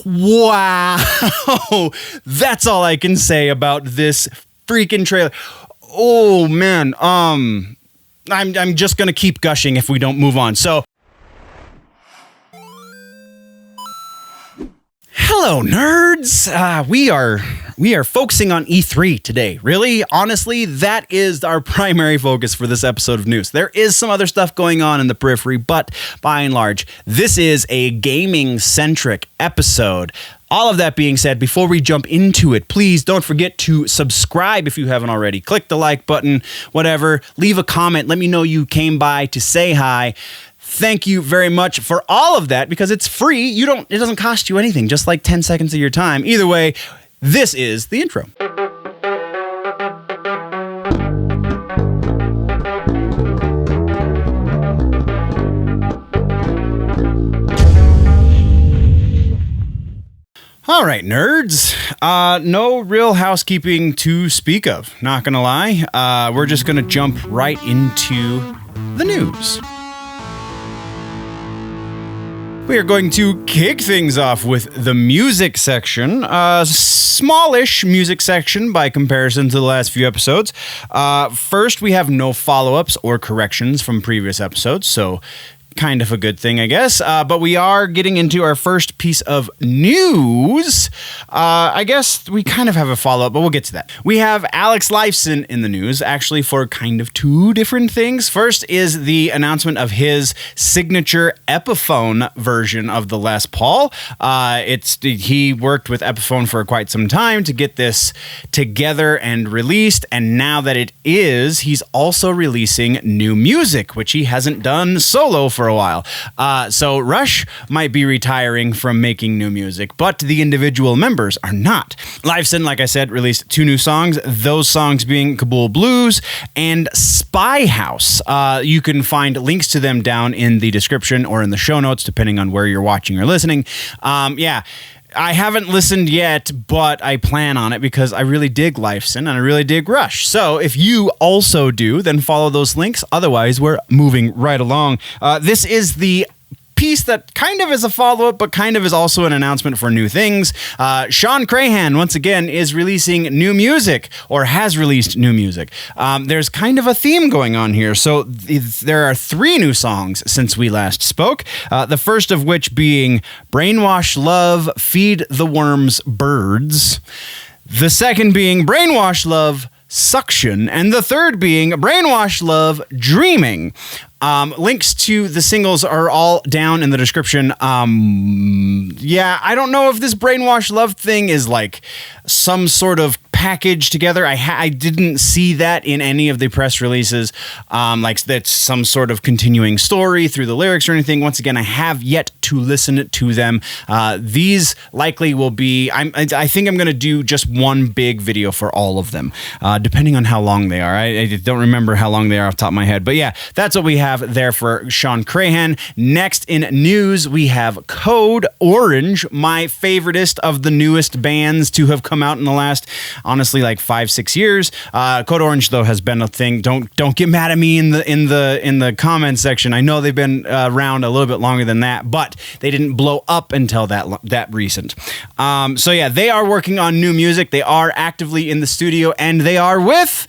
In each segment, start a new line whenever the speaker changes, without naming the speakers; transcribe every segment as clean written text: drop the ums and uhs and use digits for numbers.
Wow. That's all I can say about this freaking trailer. Oh man. I'm just going to keep gushing if we don't move on. So hello, nerds. We are focusing on E3 today. Really, honestly, that is our primary focus for this episode of news. There is some other stuff going on in the periphery, but by and large, this is a gaming-centric episode. All of that being said, before we jump into it, please don't forget to subscribe if you haven't already. Click the like button, whatever. Leave a comment. Let me know you came by to say hi. Thank you very much for all of that because it's free. It doesn't cost you anything, just like 10 seconds of your time. Either way, this is the intro. All right, nerds. No real housekeeping to speak of, not gonna lie. We're just gonna jump right into the news. We are going to kick things off with the music section, a smallish music section by comparison to the last few episodes. First, we have no follow-ups or corrections from previous episodes, so kind of a good thing, I guess. But we are getting into our first piece of news. I guess we kind of have a follow-up, but we'll get to that. We have Alex Lifeson in the news, actually for kind of two different things. First is the announcement of his signature Epiphone version of the Les Paul. He worked with Epiphone for quite some time to get this together and released, and now that it is, he's also releasing new music, which he hasn't done solo for a while. So Rush might be retiring from making new music, but the individual members are not. Lifeson, like I said, released two new songs, those songs being Kabul Blues and Spy House. You can find links to them down in the description or in the show notes, depending on where you're watching or listening. I haven't listened yet, but I plan on it because I really dig Lifeson and I really dig Rush. So if you also do, then follow those links. Otherwise, we're moving right along. This is the piece that kind of is a follow-up, but kind of is also an announcement for new things. Shawn Crahan, once again, is releasing new music, or has released new music. There's kind of a theme going on here. So there are three new songs since we last spoke. The first of which being Brainwash Love, Feed the Worms Birds. The second being Brainwash Love, Suction. And the third being Brainwash Love, Dreaming. Links to the singles are all down in the description. I don't know if this Brainwash Love thing is like some sort of package together. I didn't see that in any of the press releases, like that's some sort of continuing story through the lyrics or anything. Once again, I have yet to listen to them. These likely will be, I think I'm going to do just one big video for all of them, depending on how long they are. I don't remember how long they are off the top of my head, but yeah, that's what we have there for Shawn Crahan. Next in news, we have Code Orange, my favoriteest of the newest bands to have come out in the last, honestly, like 5-6 years. Code Orange, though, has been a thing. Don't get mad at me in the comments section. I know they've been around a little bit longer than that, but they didn't blow up until that recent. So yeah, they are working on new music. They are actively in the studio, and they are with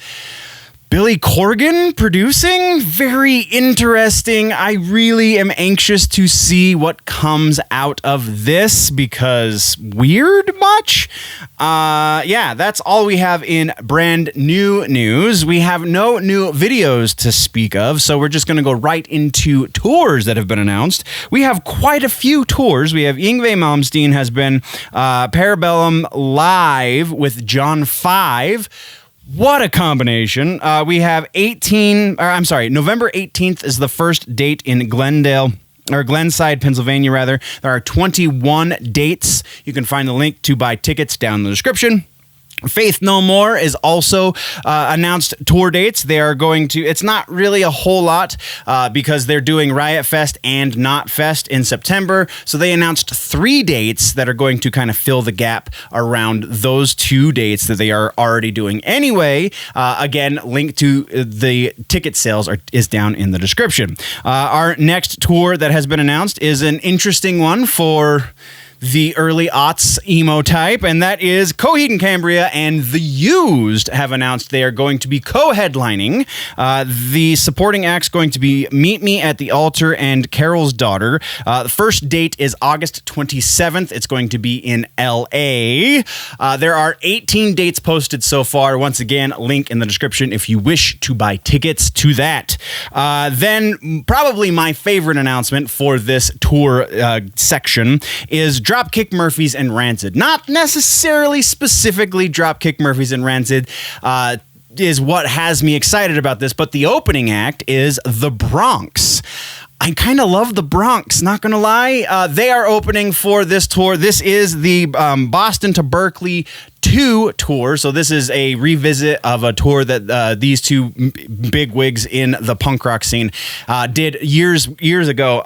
Billy Corgan producing. Very interesting. I really am anxious to see what comes out of this because weird much? That's all we have in brand new news. We have no new videos to speak of, so we're just going to go right into tours that have been announced. We have quite a few tours. We have Yngwie Malmsteen has been Parabellum Live with John 5. What a combination. We have November 18th is the first date in Glenside, Pennsylvania, rather. There are 21 dates. You can find the link to buy tickets down in the description. Faith No More is also announced tour dates. They are going to, it's not really a whole lot because they're doing Riot Fest and Not Fest in September. So they announced 3 dates that are going to kind of fill the gap around those 2 dates that they are already doing anyway. Again, link to the ticket sales is down in the description. Our next tour that has been announced is an interesting one for the early aughts emo type, and that is Coheed and Cambria and The Used have announced they are going to be co-headlining. The supporting act's going to be Meet Me at the Altar and Carol's Daughter. The first date is August 27th. It's going to be in LA. There are 18 dates posted so far. Once again, link in the description if you wish to buy tickets to that. Then probably my favorite announcement for this tour section is Dropkick Murphys and Rancid. Not necessarily specifically Dropkick Murphys and Rancid is what has me excited about this, but the opening act is The Bronx. I kind of love The Bronx, not going to lie. They are opening for this tour. This is the Boston to Berkeley 2 tour. So this is a revisit of a tour that these two bigwigs in the punk rock scene did years ago.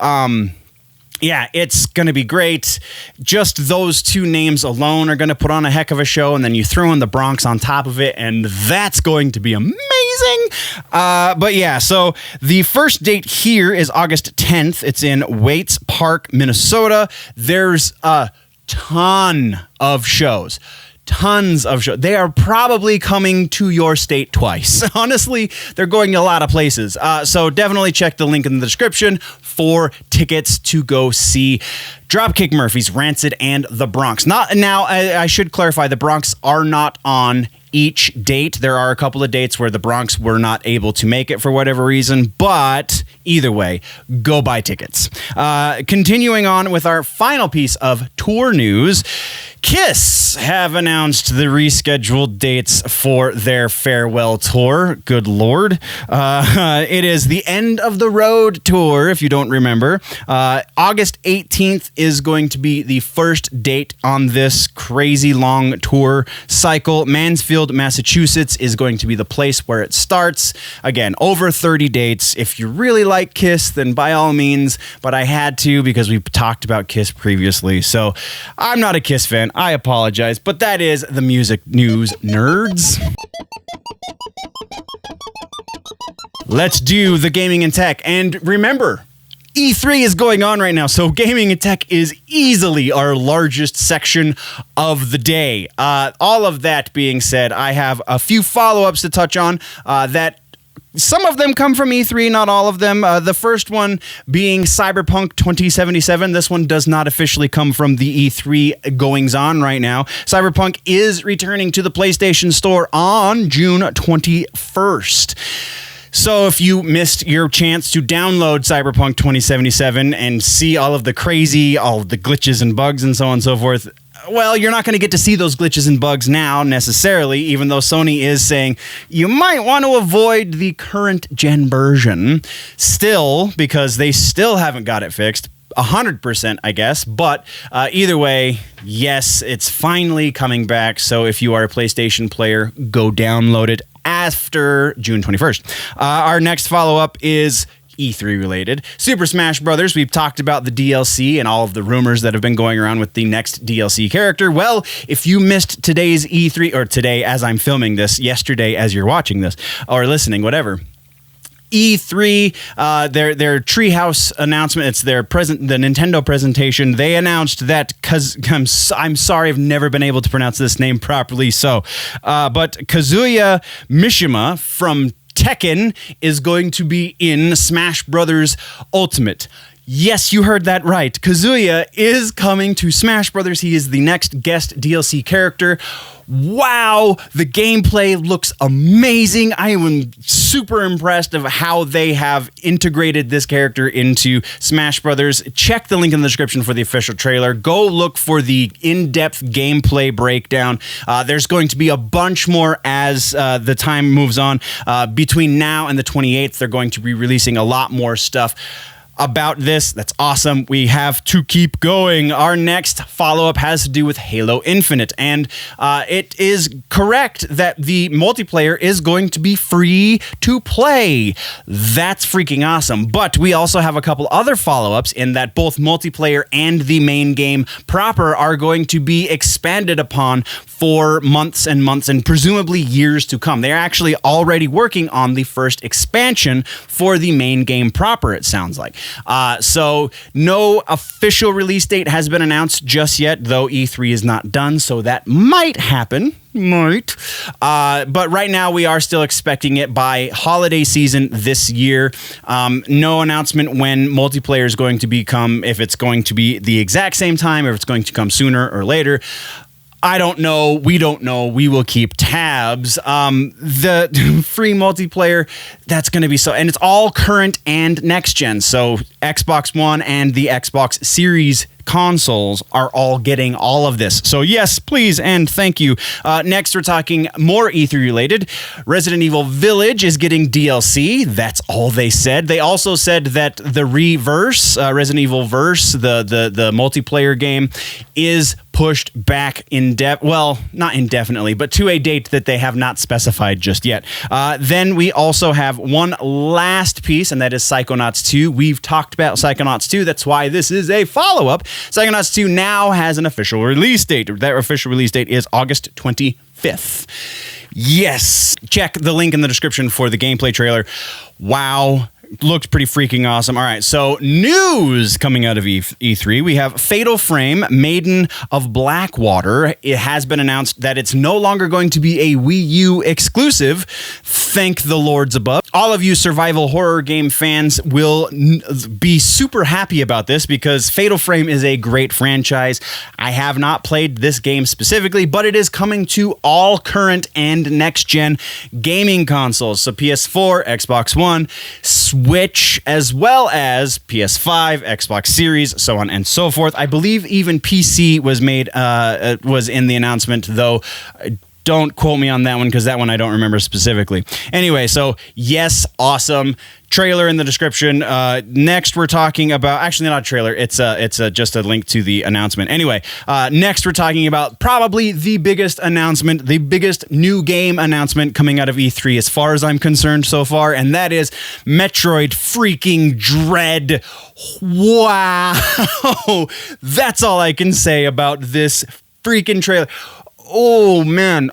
Yeah, it's going to be great. Just those two names alone are going to put on a heck of a show, and then you throw in the Bronx on top of it, and that's going to be amazing. But yeah, so the first date here is August 10th. It's in Waits Park, Minnesota. There's a ton of shows. Tons of shows. They are probably coming to your state twice. Honestly, they're going to a lot of places. So definitely check the link in the description for tickets to go see Dropkick Murphys, Rancid, and The Bronx. I should clarify, The Bronx are not on each date. There are a couple of dates where The Bronx were not able to make it for whatever reason, but either way, go buy tickets. Continuing on with our final piece of tour news, Kiss have announced the rescheduled dates for their farewell tour. Good Lord. It is the End of the Road tour, if you don't remember. August 18th is going to be the first date on this crazy long tour cycle. Mansfield, Massachusetts is going to be the place where it starts. Again, over 30 dates. If you really like Kiss, then by all means, but I had to because we've talked about Kiss previously. So I'm not a Kiss fan. I apologize, but that is the music news, nerds. Let's do the gaming and tech. And remember, E3 is going on right now, so gaming and tech is easily our largest section of the day. All of that being said, I have a few follow-ups to touch on that some of them come from E3, not all of them. The first one being Cyberpunk 2077. This one does not officially come from the E3 goings-on right now. Cyberpunk is returning to the PlayStation Store on June 21st. So if you missed your chance to download Cyberpunk 2077 and see all of the glitches and bugs and so on and so forth, well, you're not going to get to see those glitches and bugs now necessarily, even though Sony is saying you might want to avoid the current gen version still, because they still haven't got it fixed 100%, I guess. But either way, yes, it's finally coming back. So if you are a PlayStation player, go download it after June 21st. Our next follow-up is E3 related. Super Smash Brothers, we've talked about the DLC and all of the rumors that have been going around with the next DLC character. Well, if you missed today's E3, or today as I'm filming this, yesterday as you're watching this, or listening, whatever, E3, their Treehouse announcement, it's the Nintendo presentation. They announced that, I'm sorry, I've never been able to pronounce this name properly, but Kazuya Mishima from Tekken is going to be in Smash Brothers Ultimate. Yes, you heard that right. Kazuya is coming to Smash Brothers. He is the next guest DLC character. Wow, the gameplay looks amazing. I am super impressed of how they have integrated this character into Smash Brothers. Check the link in the description for the official trailer. Go look for the in-depth gameplay breakdown. There's going to be a bunch more as the time moves on. Between now and the 28th, they're going to be releasing a lot more stuff about this. That's awesome. We have to keep going. Our next follow-up has to do with Halo Infinite, and it is correct that the multiplayer is going to be free to play. That's freaking awesome. But we also have a couple other follow-ups in that both multiplayer and the main game proper are going to be expanded upon for months and months and presumably years to come. They're actually already working on the first expansion for the main game proper, it sounds like. So no official release date has been announced just yet, though E3 is not done, so that might happen. But right now we are still expecting it by holiday season this year. No announcement when multiplayer is going to become, if it's going to be the exact same time, or if it's going to come sooner or later. I don't know. We don't know. We will keep tabs. The free multiplayer, that's going to be so... And it's all current and next gen. So Xbox One and the Xbox Series consoles are all getting all of this. So yes, please and thank you. Next, we're talking more E3 related. Resident Evil Village is getting DLC. That's all they said. They also said that the Resident Evil Verse, the multiplayer game, is pushed back not indefinitely, but to a date that they have not specified just yet. Then we also have one last piece, and that is Psychonauts 2. We've talked about Psychonauts 2. That's why this is a follow-up. Psychonauts 2 now has an official release date. That official release date is August 25th. Yes. Check the link in the description for the gameplay trailer. Wow. Looked pretty freaking awesome. All right, so news coming out of E3. We have Fatal Frame, Maiden of Blackwater. It has been announced that it's no longer going to be a Wii U exclusive. Thank the lords above. All of you survival horror game fans will be super happy about this because Fatal Frame is a great franchise. I have not played this game specifically, but it is coming to all current and next-gen gaming consoles. So PS4, Xbox One, Switch, as well as PS5, Xbox Series, so on and so forth. I believe even PC was was in the announcement, though. Don't quote me on that one because that one I don't remember specifically. Anyway, so yes, awesome. Trailer in the description. Next, we're talking about... Actually, not a trailer. It's just a link to the announcement. Anyway, next, we're talking about probably the biggest announcement, the biggest new game announcement coming out of E3 as far as I'm concerned so far, and that is Metroid freaking Dread. Wow. That's all I can say about this freaking trailer. Oh, man.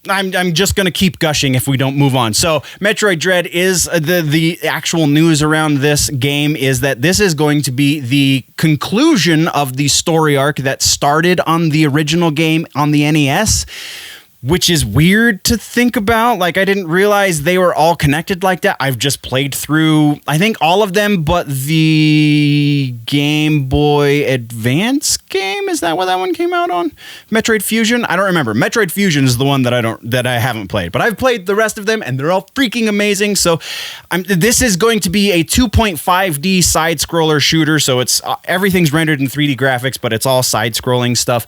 I'm just going to keep gushing if we don't move on. So Metroid Dread is the actual news around this game is that this is going to be the conclusion of the story arc that started on the original game on the NES, which is weird to think about. Like, I didn't realize they were all connected like that. I've just played through, I think, all of them, but the Game Boy Advance game, is that what that one came out on? Metroid Fusion? I don't remember. Metroid Fusion is the one that I haven't played, but I've played the rest of them, and they're all freaking amazing. So this is going to be a 2.5D side-scroller shooter, so it's everything's rendered in 3D graphics, but it's all side-scrolling stuff.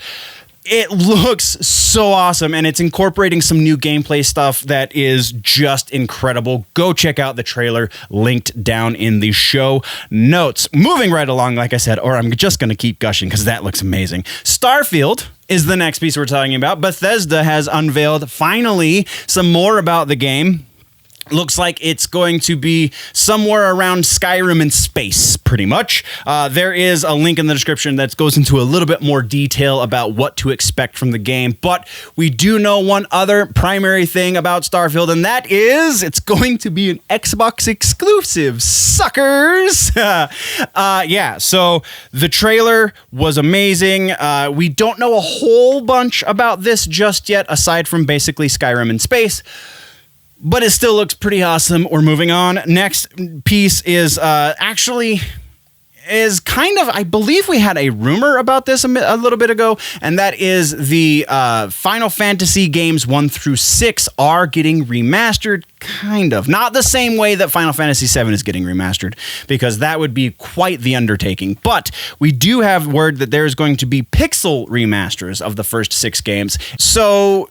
It looks so awesome, and it's incorporating some new gameplay stuff that is just incredible. Go check out the trailer, linked down in the show notes. Moving right along, like I said, or I'm just going to keep gushing because that looks amazing. Starfield is the next piece we're talking about. Bethesda has unveiled, finally, some more about the game. Looks like it's going to be somewhere around Skyrim in space, pretty much. There is a link in the description that goes into a little bit more detail about what to expect from the game. But we do know one other primary thing about Starfield, and that is it's going to be an Xbox exclusive, suckers! Yeah, so the trailer was amazing. We don't know a whole bunch about this just yet, aside from basically Skyrim in space. But it still looks pretty awesome. We're moving on. Next piece is kind of, I believe we had a rumor about this a little bit ago, and that is the Final Fantasy games 1 through 6 are getting remastered, kind of. Not the same way that Final Fantasy 7 is getting remastered, because that would be quite the undertaking. But we do have word that there's going to be pixel remasters of the first 6 games. So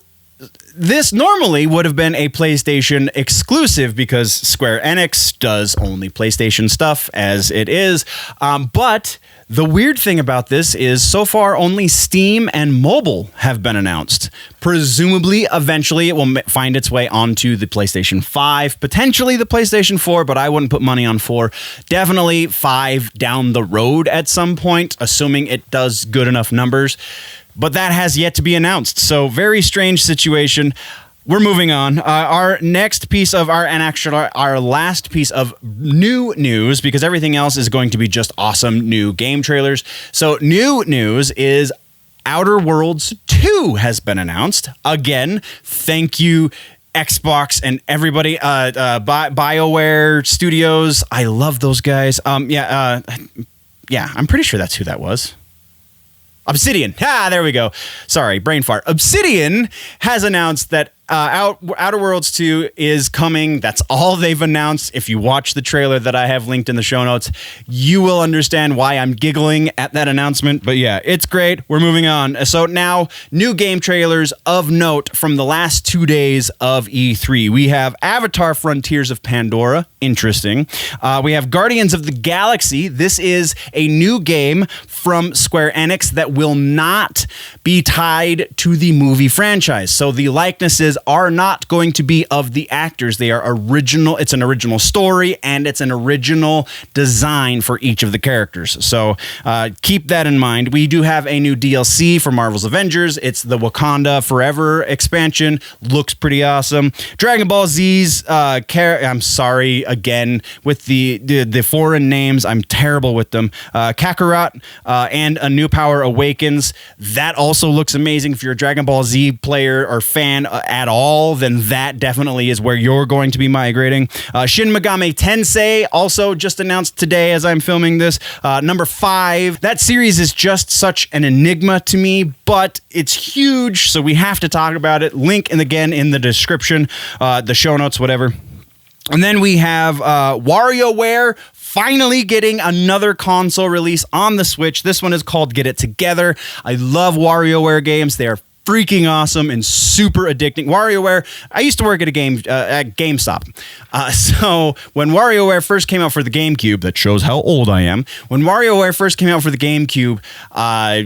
this normally would have been a PlayStation exclusive because Square Enix does only PlayStation stuff as it is. But the weird thing about this is so far only Steam and mobile have been announced. Presumably, eventually it will find its way onto the PlayStation 5, potentially the PlayStation 4, but I wouldn't put money on 4. Definitely 5 down the road at some point, assuming it does good enough numbers. But that has yet to be announced. So very strange situation. We're moving on. Our next piece of our last piece of new news, because everything else is going to be just awesome new game trailers. So new news is Outer Worlds 2 has been announced. Again, thank you, Xbox and everybody, BioWare Studios. I love those guys. I'm pretty sure that's who that was. Obsidian. There we go. Sorry, brain fart. Obsidian has announced that Outer Worlds 2 is coming. That's all they've announced. If you watch the trailer that I have linked in the show notes, you will understand why I'm giggling at that announcement. But yeah, it's great. We're moving on. So now, new game trailers of note from the last 2 days of E3. We have Avatar Frontiers of Pandora. Interesting. We have Guardians of the Galaxy. This is a new game from Square Enix that will not be tied to the movie franchise. So the likenesses are not going to be of the actors. They are original. It's an original story and it's an original design for each of the characters. So keep that in mind. We do have a new DLC for Marvel's Avengers. It's the Wakanda Forever expansion. Looks pretty awesome. Dragon Ball Z's I'm sorry again with the foreign names. I'm terrible with them. Kakarot and A New Power Awakens. That also looks amazing. If you're a Dragon Ball Z player or fan at all, then that definitely is where you're going to be migrating. Shin Megami Tensei also just announced today as I'm filming this. Number 5. That series is just such an enigma to me, but it's huge, so we have to talk about it. Link again in the description, the show notes, whatever. And then we have WarioWare finally getting another console release on the Switch. This one is called Get It Together. I love WarioWare games. They are freaking awesome and super addicting. WarioWare, I used to work at at GameStop. So when WarioWare first came out for the GameCube, that shows how old I am. When WarioWare first came out for the GameCube,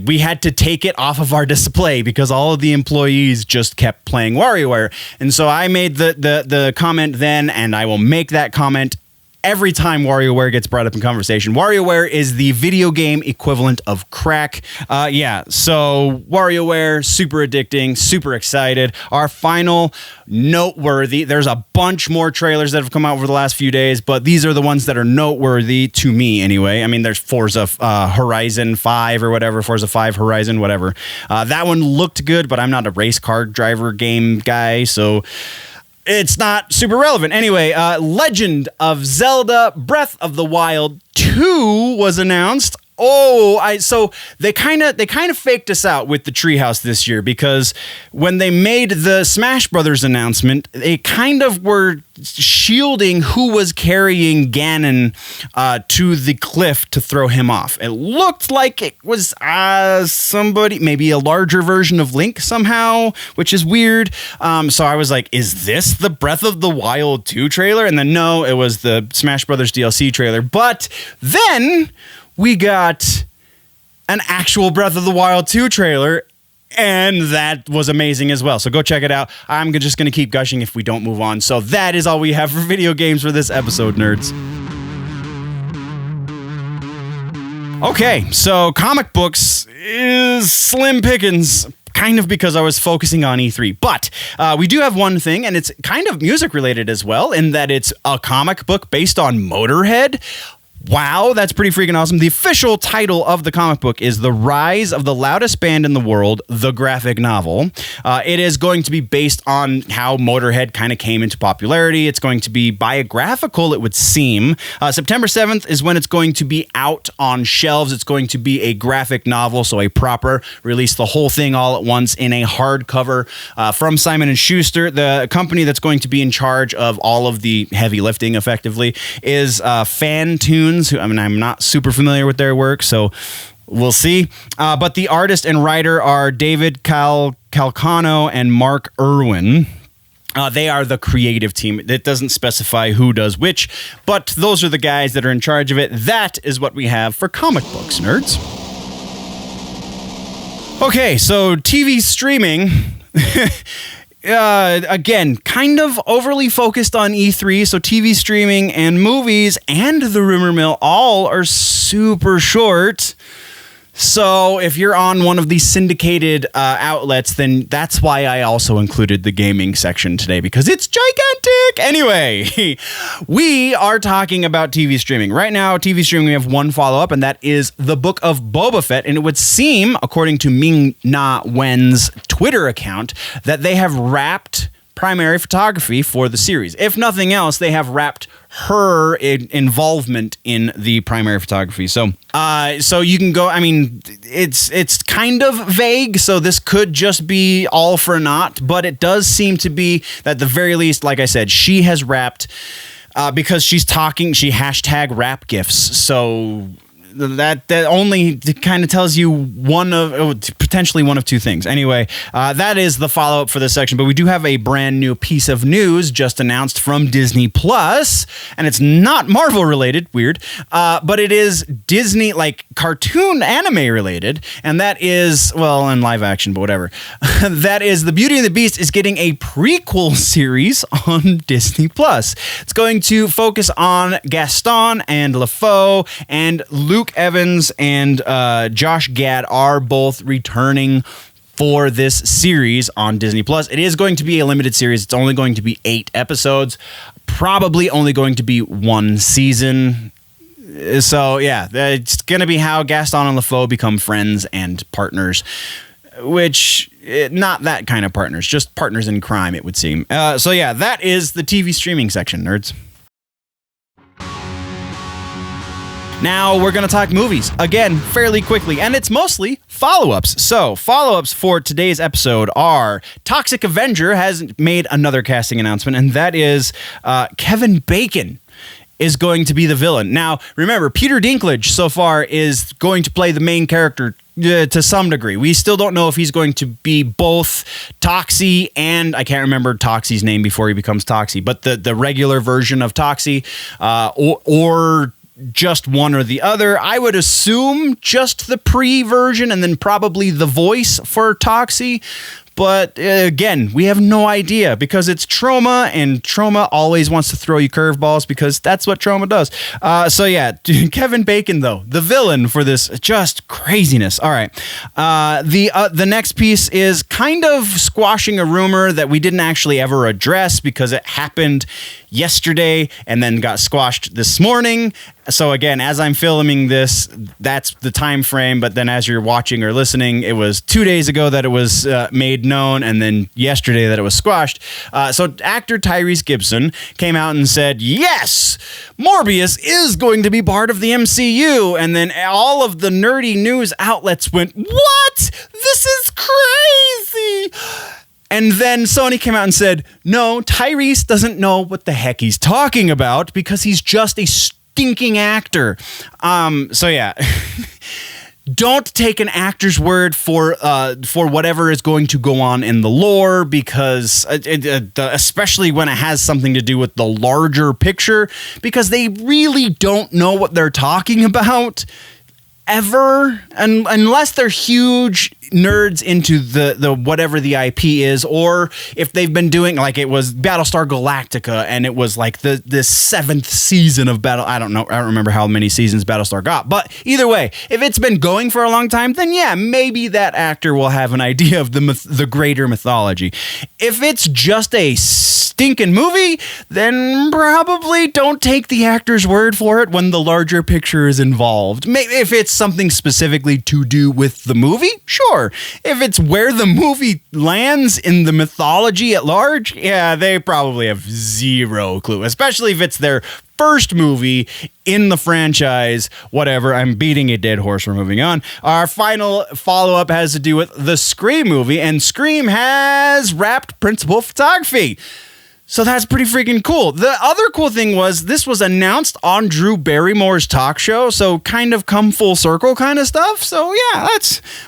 we had to take it off of our display because all of the employees just kept playing WarioWare. And so I made the comment then, and I will make that comment every time WarioWare gets brought up in conversation. WarioWare is the video game equivalent of crack. So WarioWare, super addicting, super excited. Our final noteworthy, there's a bunch more trailers that have come out over the last few days, but these are the ones that are noteworthy to me anyway. I mean, there's Forza Horizon 5 or whatever, Forza 5 Horizon, whatever. That one looked good, but I'm not a race car driver game guy, so it's not super relevant. Anyway, Legend of Zelda Breath of the Wild 2 was announced. So they kind of faked us out with the Treehouse this year, because when they made the Smash Brothers announcement, they kind of were shielding who was carrying Ganon to the cliff to throw him off. It looked like it was somebody, maybe a larger version of Link somehow, which is weird. So I was like, is this the Breath of the Wild 2 trailer? And then no, it was the Smash Brothers DLC trailer. But then we got an actual Breath of the Wild 2 trailer, and that was amazing as well. So go check it out. I'm just going to keep gushing if we don't move on. So that is all we have for video games for this episode, nerds. Okay, so comic books is slim pickings, kind of because I was focusing on E3. But we do have one thing, and it's kind of music related as well, in that it's a comic book based on Motorhead. Wow, that's pretty freaking awesome. The official title of the comic book is The Rise of the Loudest Band in the World, the graphic novel. It is going to be based on how Motorhead kind of came into popularity. It's going to be biographical, it would seem. September 7th is when it's going to be out on shelves. It's going to be a graphic novel, so a proper release, the whole thing all at once in a hardcover from Simon & Schuster. The company that's going to be in charge of all of the heavy lifting, effectively, is Fan Tunes. I'm not super familiar with their work, so we'll see. But the artist and writer are David Calcano and Mark Irwin. They are the creative team. It doesn't specify who does which, but those are the guys that are in charge of it. That is what we have for comic books, nerds. Okay, so TV streaming. Again, kind of overly focused on E3, so TV streaming and movies and the rumor mill all are super short. So if you're on one of these syndicated outlets, then that's why I also included the gaming section today, because it's gigantic. Anyway, we are talking about TV streaming. Right now, TV streaming, we have one follow-up, and that is The Book of Boba Fett. And it would seem, according to Ming-Na Wen's Twitter account, that they have wrapped primary photography for the series. If nothing else, they have wrapped her involvement in the primary photography. So you can go, I mean, it's kind of vague, so this could just be all for naught, but it does seem to be, at the very least, like I said, she has wrapped, because she hashtag wrap gifts, so that only kind of tells you potentially one of two things. Anyway, that is the follow-up for this section, but we do have a brand new piece of news just announced from Disney Plus, and it's not Marvel related, weird, but it is Disney, like cartoon anime related, and that is, well, in live action, but whatever. That is The Beauty and the Beast is getting a prequel series on Disney Plus. It's going to focus on Gaston and LeFou, and Luke Evans and Josh Gad are both returning for this series on Disney Plus. It is going to be a limited series. It's only going to be 8 episodes, probably only going to be 1 season. So yeah, it's going to be how Gaston and LeFou become friends and partners, which not that kind of partners, just partners in crime, it would seem. So yeah, that is the TV streaming section, nerds. Now we're going to talk movies, again, fairly quickly, and it's mostly follow-ups. So, follow-ups for today's episode are Toxic Avenger has made another casting announcement, and that is Kevin Bacon is going to be the villain. Now, remember, Peter Dinklage so far is going to play the main character to some degree. We still don't know if he's going to be both Toxie and, I can't remember Toxie's name before he becomes Toxie, but the regular version of Toxie, or just one or the other. I would assume just the pre-version and then probably the voice for Toxie. But again, we have no idea because it's Troma, and Troma always wants to throw you curveballs because that's what Troma does. So yeah, Kevin Bacon, though, the villain for this just craziness. All right. The next piece is kind of squashing a rumor that we didn't actually ever address because it happened yesterday and then got squashed this morning. So again, as I'm filming this, that's the time frame. But then as you're watching or listening, it was 2 days ago that it was made known, and then yesterday that it was squashed. So actor Tyrese Gibson came out and said, yes, Morbius is going to be part of the MCU. And then all of the nerdy news outlets went, what? This is crazy. And then Sony came out and said, no, Tyrese doesn't know what the heck he's talking about because he's just a stinking actor. So yeah, don't take an actor's word for whatever is going to go on in the lore, because especially when it has something to do with the larger picture, because they really don't know what they're talking about ever, unless they're huge nerds into the whatever the IP is, or if they've been doing, like it was Battlestar Galactica and it was like the 7th season of Battle. I don't remember how many seasons Battlestar got, but either way, if it's been going for a long time, then yeah, maybe that actor will have an idea of the greater mythology. If it's just a stinking movie, then probably don't take the actor's word for it when the larger picture is involved. Maybe if it's something specifically to do with the movie, sure. If it's where the movie lands in the mythology at large, yeah, they probably have zero clue, especially if it's their first movie in the franchise. Whatever, I'm beating a dead horse. We're moving on. Our final follow-up has to do with the Scream movie, and Scream has wrapped principal photography. So that's pretty freaking cool. The other cool thing was this was announced on Drew Barrymore's talk show, so kind of come full circle kind of stuff. So yeah,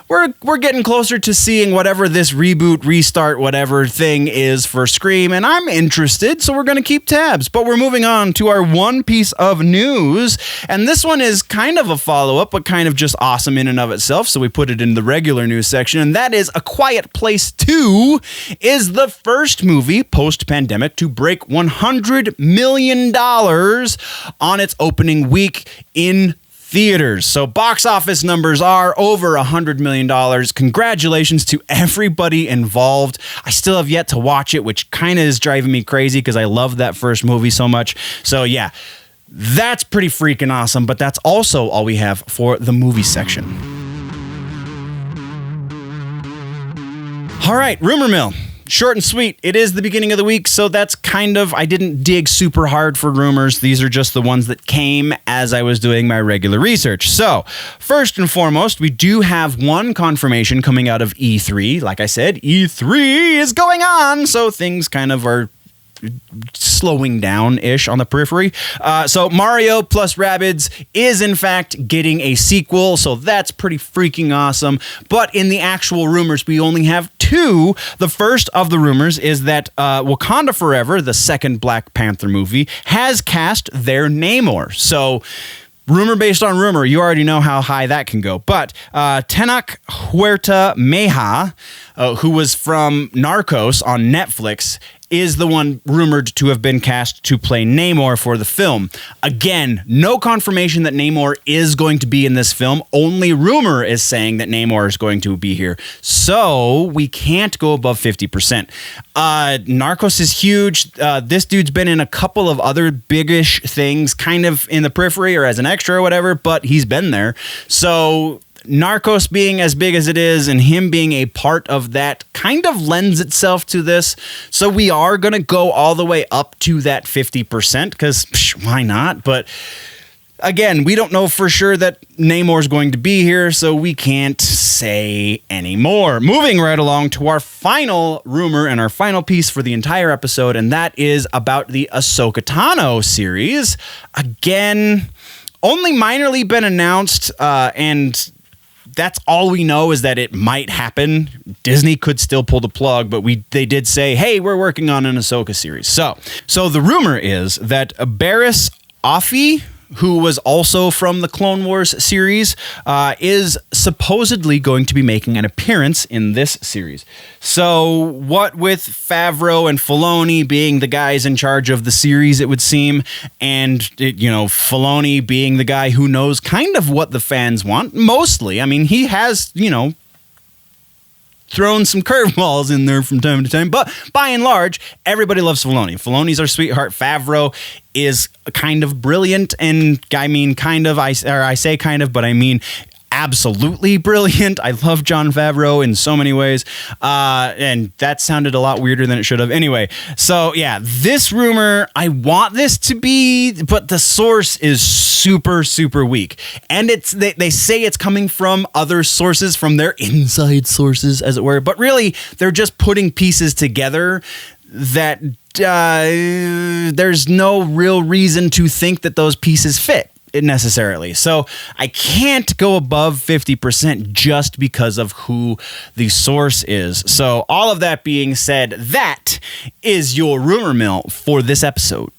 we're getting closer to seeing whatever this reboot, restart, whatever thing is for Scream, and I'm interested, so we're going to keep tabs. But we're moving on to our one piece of news, and this one is kind of a follow-up, but kind of just awesome in and of itself, so we put it in the regular news section, and that is A Quiet Place 2 is the first movie post-pandemic to break $100 million on its opening week in theaters. So box office numbers are over $100 million. Congratulations to everybody involved. I still have yet to watch it, which kind of is driving me crazy because I love that first movie so much. So yeah, that's pretty freaking awesome. But that's also all we have for the movie section. All right, Rumor Mill. Short and sweet. It is the beginning of the week, so that's kind of, I didn't dig super hard for rumors. These are just the ones that came as I was doing my regular research. So, first and foremost, we do have one confirmation coming out of E3. Like I said, E3 is going on, so things kind of are slowing down-ish on the periphery. So Mario plus Rabbids is in fact getting a sequel, so that's pretty freaking awesome. But in the actual rumors, we only have two. The first of the rumors is that Wakanda Forever, the second Black Panther movie, has cast their Namor. So rumor based on rumor, you already know how high that can go. But Tenoch Huerta Meja, who was from Narcos on Netflix, is the one rumored to have been cast to play Namor for the film. Again, no confirmation that Namor is going to be in this film. Only rumor is saying that Namor is going to be here. So we can't go above 50%. Narcos is huge. This dude's been in a couple of other biggish things, kind of in the periphery or as an extra or whatever, but he's been there. So Narcos being as big as it is and him being a part of that kind of lends itself to this. So we are going to go all the way up to that 50% because why not? But again, we don't know for sure that Namor's going to be here, so we can't say anymore. Moving right along to our final rumor and our final piece for the entire episode, and that is about the Ahsoka Tano series. Again, only minorly been announced, and that's all we know is that it might happen. Disney could still pull the plug, but they did say, hey, we're working on an Ahsoka series. So the rumor is that Barriss Offee, who was also from the Clone Wars series, is supposedly going to be making an appearance in this series. So what with Favreau and Filoni being the guys in charge of the series, it would seem, and Filoni being the guy who knows kind of what the fans want, mostly. I mean, he has, thrown some curveballs in there from time to time, but by and large, everybody loves Filoni. Filoni's our sweetheart. Favreau is kind of brilliant, and I mean kind of, I say kind of, but I mean absolutely brilliant. I love Jon Favreau in so many ways, and that sounded a lot weirder than it should have. Anyway, so yeah, this rumor, I want this to be, but the source is super, super weak. And they say it's coming from other sources, from their inside sources, as it were, but really, they're just putting pieces together that there's no real reason to think that those pieces fit necessarily. So I can't go above 50% just because of who the source is. So all of that being said, that is your rumor mill for this episode.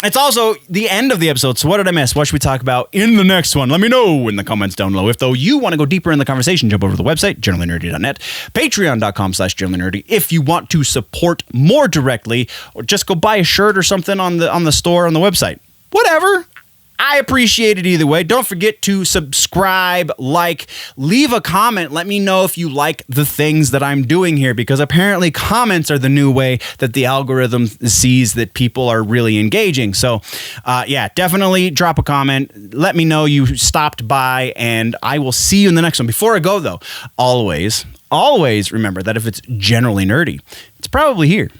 It's also the end of the episode, so what did I miss? What should we talk about in the next one? Let me know in the comments down below. If, though, you want to go deeper in the conversation, jump over to the website, generallynerdy.net, patreon.com/generallynerdy. If you want to support more directly, or just go buy a shirt or something on the store on the website. Whatever. I appreciate it either way. Don't forget to subscribe, leave a comment. Let me know if you like the things that I'm doing here, because apparently comments are the new way that the algorithm sees that people are really engaging. So, yeah, definitely drop a comment. Let me know you stopped by, and I will see you in the next one. Before I go, though, always remember that if it's generally nerdy, it's probably here.